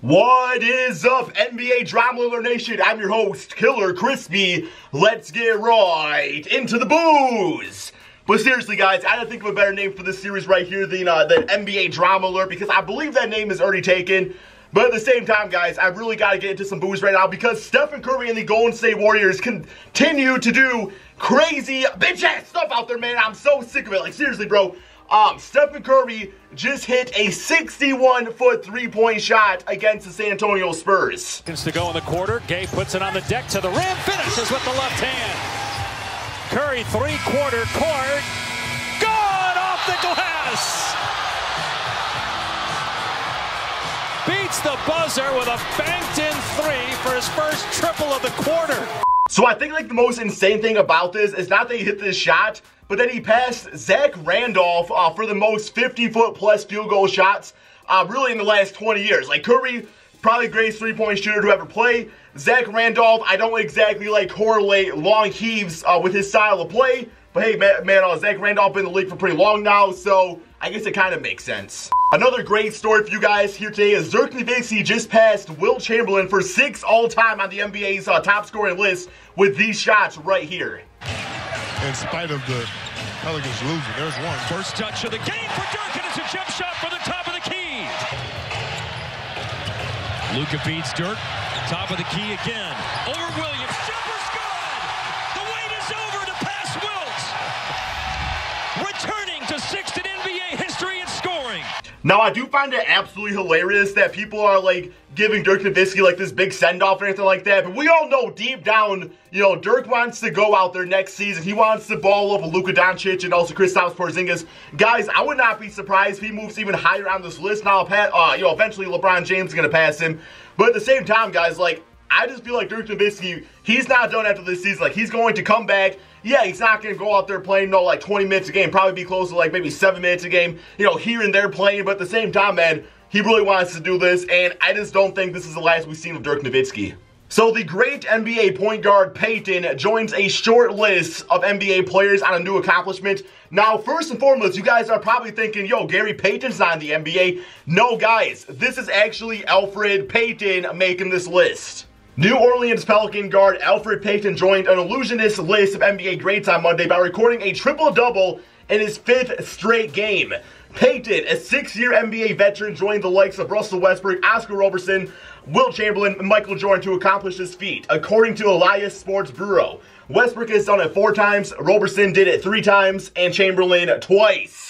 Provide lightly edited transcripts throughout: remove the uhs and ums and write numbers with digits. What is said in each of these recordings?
What is up, NBA Drama Alert Nation? I'm your host, Killer Crispy. Let's get right into the booze. But seriously, guys, I didn't think of a better name for this series right here than NBA Drama Alert, because I believe that name is already taken. But at the same time, guys, I really got to get into some booze right now because Stephen Curry and the Golden State Warriors continue to do crazy bitch-ass stuff out there, man. I'm so sick of it. Like, seriously, bro. Stephen Curry just hit a 61-foot three-point shot against the San Antonio Spurs. To go in the quarter, Gay puts it on the deck to the rim, finishes with the left hand. Curry three-quarter court, good off the glass. Beats the buzzer with a banked-in three for his first triple of the quarter. So I think like the most insane thing about this is not that he hit this shot, but then he passed Zach Randolph for the most 50-foot plus field goal shots really in the last 20 years. Like, Curry, probably the greatest three-point shooter to ever play. Zach Randolph, I don't exactly like correlate long heaves with his style of play. But hey, man, Zach Randolph been in the league for pretty long now, so I guess it kind of makes sense. Another great story for you guys here today is Dirk Nowitzki just passed Wilt Chamberlain for 6th all-time on the NBA's top scoring list with these shots right here. In spite of the Pelicans losing, there's one. First touch of the game for Dirk, and it's a jump shot for the top of the key. Luka beats Dirk, top of the key again. Over Williams, jumper's good! The wait is over to pass Wilt. Returning to 6th in NBA history in scoring. Now, I do find it absolutely hilarious that people are, like, giving Dirk Nowitzki, like, this big send-off or anything like that. But we all know deep down, you know, Dirk wants to go out there next season. He wants to ball up with Luka Doncic and also Kristaps Porzingis. Guys, I would not be surprised if he moves even higher on this list. Now, you know, eventually LeBron James is going to pass him. But at the same time, guys, like, I just feel like Dirk Nowitzki, he's not done after this season. Like, he's going to come back. Yeah, he's not going to go out there playing, no, like 20 minutes a game. Probably be close to like maybe 7 minutes a game, you know, here and there playing. But at the same time, man, he really wants to do this. And I just don't think this is the last we've seen of Dirk Nowitzki. So the great NBA point guard Peyton joins a short list of NBA players on a new accomplishment. Now, first and foremost, you guys are probably thinking, yo, Gary Payton's not in the NBA. No, guys, this is actually Elfrid Payton making this list. New Orleans Pelican guard Elfrid Payton joined an illusionist list of NBA greats on Monday by recording a triple-double in his 5th straight game. Payton, a 6-year NBA veteran, joined the likes of Russell Westbrook, Oscar Robertson, Wilt Chamberlain, and Michael Jordan to accomplish this feat, according to Elias Sports Bureau. Westbrook has done it 4 times, Robertson did it 3 times, and Chamberlain twice.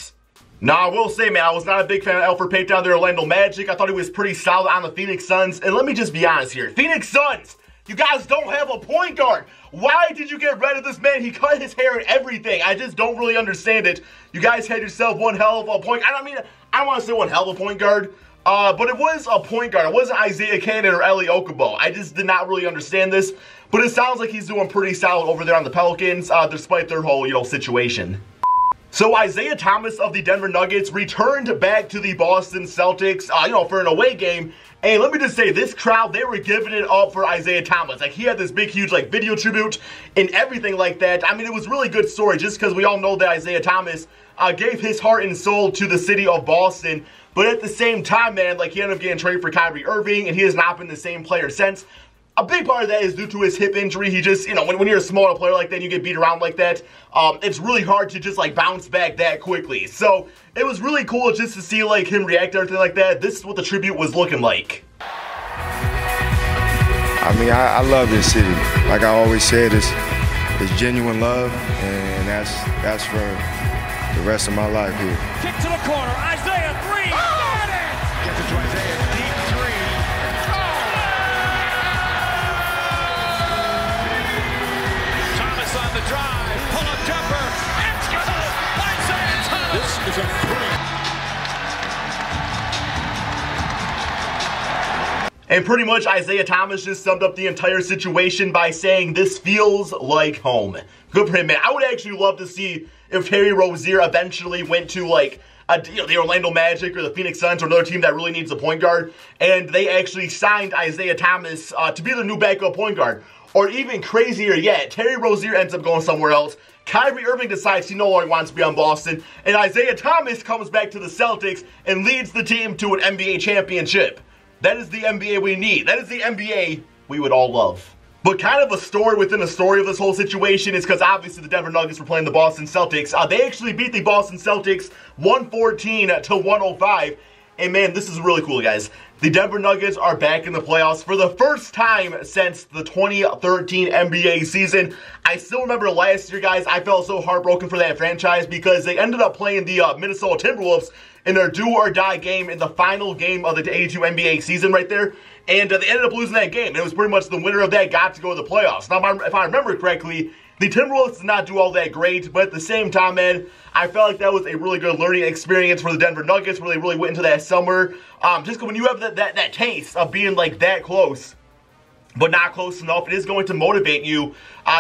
Now, I will say, man, I was not a big fan of Elfrid Payton down there at Orlando Magic. I thought he was pretty solid on the Phoenix Suns. And let me just be honest here. Phoenix Suns, you guys don't have a point guard. Why did you get rid of this man? He cut his hair and everything. I just don't really understand it. You guys had yourself one hell of a point. I mean, I don't want to say one hell of a point guard. But it was a point guard. It wasn't Isaiah Cannon or Eli Okubo. I just did not really understand this. But it sounds like he's doing pretty solid over there on the Pelicans, despite their whole, you know, situation. So Isaiah Thomas of the Denver Nuggets returned back to the Boston Celtics, you know, for an away game. And let me just say, this crowd, they were giving it up for Isaiah Thomas. Like, he had this big, huge, like, video tribute and everything like that. I mean, it was really good story just because we all know that Isaiah Thomas gave his heart and soul to the city of Boston. But at the same time, man, like, he ended up getting traded for Kyrie Irving, and he has not been the same player since. A big part of that is due to his hip injury. He just, you know, when you're a smaller player like that and you get beat around like that, it's really hard to just, like, bounce back that quickly. So, it was really cool just to see, like, him react to everything like that. This is what the tribute was looking like. I mean, I love this city. Like I always said, it's genuine love, and that's for the rest of my life here. Kick to the corner, Isaiah, 3, got it! Gets it to Isaiah, deep 3. Thomas on the drive, pull-up jumper, it's good! Isaiah Thomas! This is a 3. And pretty much Isaiah Thomas just summed up the entire situation by saying, this feels like home. Good for him, man. I would actually love to see if Terry Rozier eventually went to, like, you know, the Orlando Magic or the Phoenix Suns or another team that really needs a point guard, and they actually signed Isaiah Thomas to be the new backup point guard. Or even crazier yet, Terry Rozier ends up going somewhere else. Kyrie Irving decides he no longer wants to be on Boston, and Isaiah Thomas comes back to the Celtics and leads the team to an NBA championship. That is the NBA we need. That is the NBA we would all love. But kind of a story within a story of this whole situation is because obviously the Denver Nuggets were playing the Boston Celtics. They actually beat the Boston Celtics 114-105. And man, this is really cool, guys. The Denver Nuggets are back in the playoffs for the first time since the 2013 NBA season. I still remember last year, guys, I felt so heartbroken for that franchise because they ended up playing the Minnesota Timberwolves in their do-or-die game in the final game of the 82 NBA season right there. And they ended up losing that game. And it was pretty much the winner of that got to go to the playoffs. Now, if I remember correctly, the Timberwolves did not do all that great, but at the same time, man, I felt like that was a really good learning experience for the Denver Nuggets, where they really went into that summer. Just when you have that taste of being like that close, but not close enough, it is going to motivate you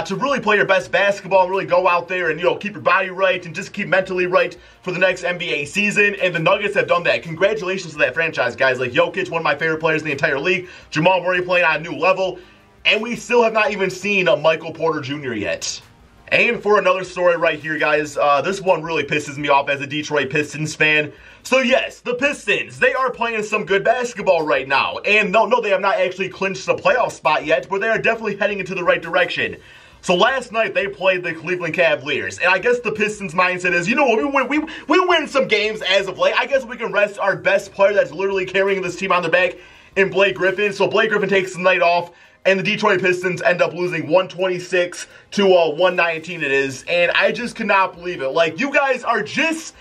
to really play your best basketball and really go out there and, you know, keep your body right and just keep mentally right for the next NBA season. And the Nuggets have done that. Congratulations to that franchise, guys. Like Jokic, one of my favorite players in the entire league. Jamal Murray playing on a new level. And we still have not even seen a Michael Porter Jr. yet. And for another story right here, guys, this one really pisses me off as a Detroit Pistons fan. So yes, the Pistons, they are playing some good basketball right now. And no, they have not actually clinched a playoff spot yet, but they are definitely heading into the right direction. So last night, they played the Cleveland Cavaliers. And I guess the Pistons' mindset is, you know what, we win some games as of late. I guess we can rest our best player that's literally carrying this team on their back in Blake Griffin. So Blake Griffin takes the night off. And the Detroit Pistons end up losing 126 to 119 it is. And I just cannot believe it. Like, you guys are just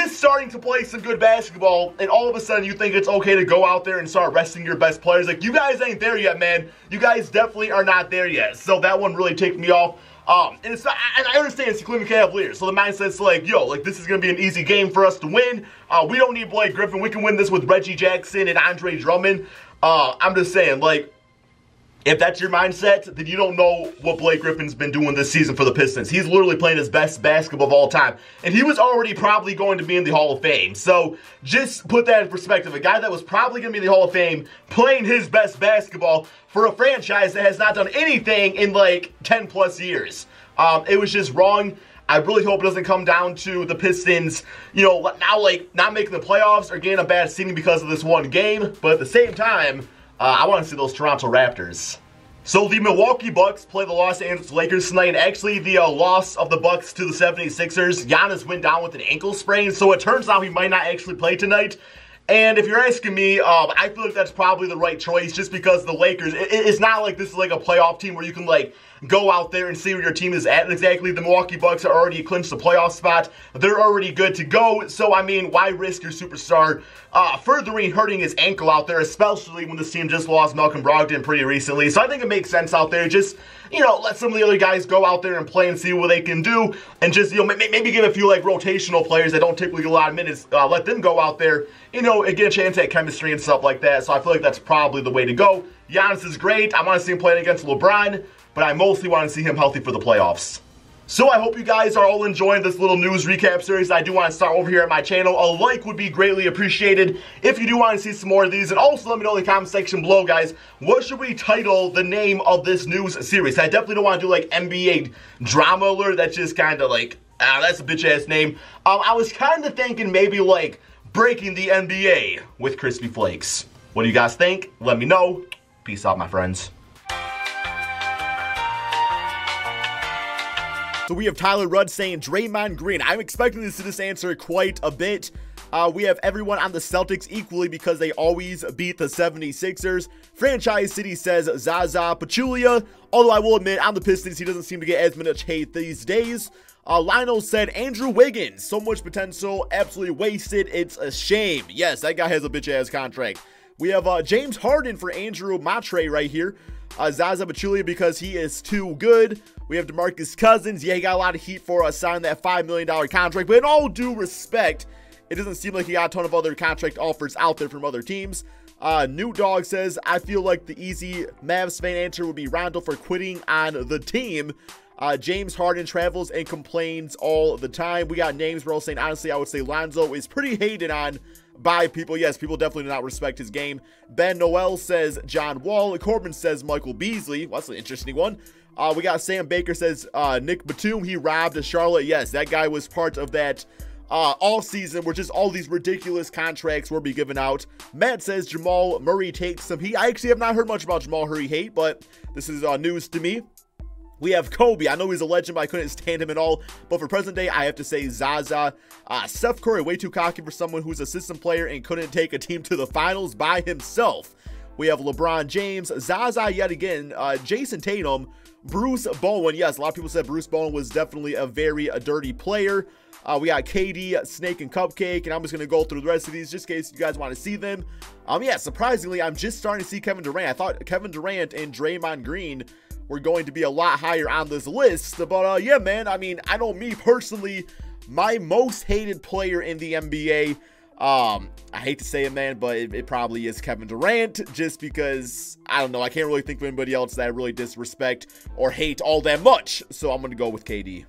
starting to play some good basketball, and all of a sudden you think it's okay to go out there and start resting your best players. Like, you guys ain't there yet, man. You guys definitely are not there yet. So that one really ticked me off. And it's not, and I understand it's the Cleveland Cavaliers. So the mindset's like, yo, like, this is going to be an easy game for us to win. We don't need Blake Griffin. We can win this with Reggie Jackson and Andre Drummond. I'm just saying, like, if that's your mindset, then you don't know what Blake Griffin's been doing this season for the Pistons. He's literally playing his best basketball of all time. And he was already probably going to be in the Hall of Fame. So just put that in perspective. A guy that was probably going to be in the Hall of Fame playing his best basketball for a franchise that has not done anything in like 10 plus years. It was just wrong. I really hope it doesn't come down to the Pistons, you know, now like not making the playoffs or getting a bad seeding because of this one game. But at the same time, I want to see those Toronto Raptors. So the Milwaukee Bucks play the Los Angeles Lakers tonight, and actually the loss of the Bucks to the 76ers, Giannis went down with an ankle sprain, so it turns out he might not actually play tonight. And if you're asking me, I feel like that's probably the right choice just because the Lakers, it's not like this is like a playoff team where you can like go out there and see where your team is at exactly. The Milwaukee Bucks are already clinched the playoff spot. They're already good to go. So, I mean, why risk your superstar furthering hurting his ankle out there, especially when this team just lost Malcolm Brogdon pretty recently. So I think it makes sense out there. Just, you know, let some of the other guys go out there and play and see what they can do. And just, you know, maybe give a few, like, rotational players that don't typically get a lot of minutes. Let them go out there, you know, and get a chance at chemistry and stuff like that. So I feel like that's probably the way to go. Giannis is great. I want to see him playing against LeBron, but I mostly want to see him healthy for the playoffs. So I hope you guys are all enjoying this little news recap series. I do want to start over here at my channel. A like would be greatly appreciated if you do want to see some more of these. And also let me know in the comment section below, guys, what should we title the name of this news series? I definitely don't want to do like NBA Drama Alert. That's just kind of like, that's a bitch-ass name. I was kind of thinking maybe like Breaking the NBA with Crispy Flakes. What do you guys think? Let me know. Peace out, my friends. So we have Tyler Rudd saying Draymond Green. I'm expecting this answer quite a bit. We have everyone on the Celtics equally because they always beat the 76ers. Franchise City says Zaza Pachulia. Although I will admit, on the Pistons, he doesn't seem to get as much hate these days. Lionel said Andrew Wiggins. So much potential, absolutely wasted. It's a shame. Yes, that guy has a bitch-ass contract. We have James Harden for Andrew Matre right here. Zaza Pachulia because he is too good. We have DeMarcus Cousins. Yeah, he got a lot of heat for signing that $5 million contract. But in all due respect, it doesn't seem like he got a ton of other contract offers out there from other teams. New Dog says, I feel like the easy Mavs fan answer would be Rondo for quitting on the team. James Harden travels and complains all the time. We got names. We're all saying, honestly, I would say Lonzo is pretty hated on by people. Yes, people definitely do not respect his game. Ben Noel says John Wall. Corbin says Michael Beasley. Well, that's an interesting one. We got Sam Baker says Nick Batum. He robbed Charlotte. Yes, that guy was part of that all season where just all these ridiculous contracts will be given out. Matt says Jamal Murray takes some heat. I actually have not heard much about Jamal Murray hate, but this is news to me. We have Kobe. I know he's a legend, but I couldn't stand him at all. But for present day, I have to say Zaza. Steph Curry, way too cocky for someone who's a system player and couldn't take a team to the finals by himself. We have LeBron James, Zaza yet again, Jason Tatum, Bruce Bowen. Yes, a lot of people said Bruce Bowen was definitely a very dirty player. We got KD, Snake, and Cupcake, and I'm just going to go through the rest of these just in case you guys want to see them. Yeah, surprisingly, I'm just starting to see Kevin Durant. I thought Kevin Durant and Draymond Green were going to be a lot higher on this list, but yeah, man, I mean, I know me personally, my most hated player in the NBA, I hate to say it, man, but it probably is Kevin Durant, just because, I don't know, I can't really think of anybody else that I really disrespect or hate all that much, so I'm going to go with KD.